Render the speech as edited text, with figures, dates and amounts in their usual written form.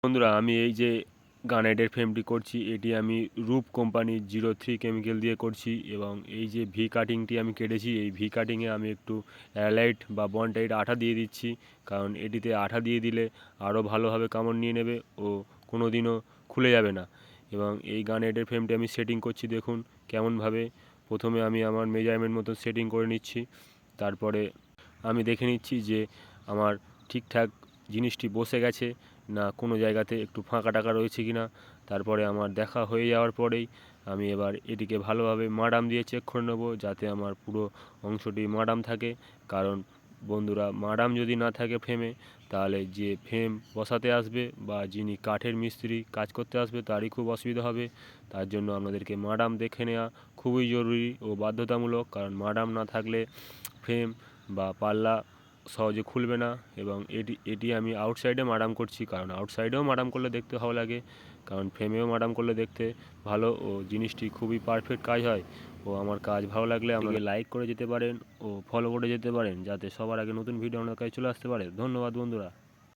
বন্ধুরা, আমি এই যে গার্নেটের ফ্রেমটি করছি, এটি আমি রূপ কোম্পানির 03 কেমিক্যাল দিয়ে করছি। এবং এই যে ভি কাটিংটি আমি কেটেছি, এই ভি কাটিংয়ে আমি একটু অ্যালাইট বা বন্ডটাইট আঠা দিয়ে দিচ্ছি, কারণ এটিতে আঠা দিয়ে দিলে আরও ভালোভাবে কামড় নিয়ে নেবে ও কোনো দিনও খুলে যাবে না। এবং এই গার্নেটের ফ্রেমটি আমি সেটিং করছি, দেখুন কেমনভাবে। প্রথমে আমি আমার মেজারমেন্ট মতো সেটিং করে নিচ্ছি, তারপরে আমি দেখে নিচ্ছি যে আমার ঠিকঠাক জিনিসটি বসে গেছে না, কোনো জায়গাতে একটু ফাঁকা টাকা রয়েছে কি না। তারপরে আমার দেখা হয়ে যাওয়ার পরেই আমি এবার এটিকে ভালোভাবে মাডাম দিয়ে চেক করে নেব, যাতে আমার পুরো অংশটি মাডাম থাকে। কারণ বন্ধুরা, মাডাম যদি না থাকে ফ্রেমে, তাহলে যে ফ্রেম বসাতে আসবে বা যিনি কাঠের মিস্ত্রি কাজ করতে আসবে তারই খুব অসুবিধা হবে। তার জন্য আপনাদেরকে মাডাম দেখে নেওয়া খুবই জরুরি ও বাধ্যতামূলক, কারণ মাডাম না থাকলে ফ্রেম বা পাল্লা সহজে খুলবে না। এবং এটি আমি আউটসাইডে মাডাম করছি, কারণ আউটসাইডেও মাডাম করলে দেখতে ভালো লাগে, কারণ ফ্রেমেও মাডাম করলে দেখতে ভালো ও জিনিসটি খুবই পারফেক্ট কাজ হয়। ও আমার কাজ ভালো লাগলে আমাকে লাইক করে যেতে পারেন ও ফলো করে যেতে পারেন, যাতে সবার আগে নতুন ভিডিও আপনার কাছে চলে আসতে পারে। ধন্যবাদ বন্ধুরা।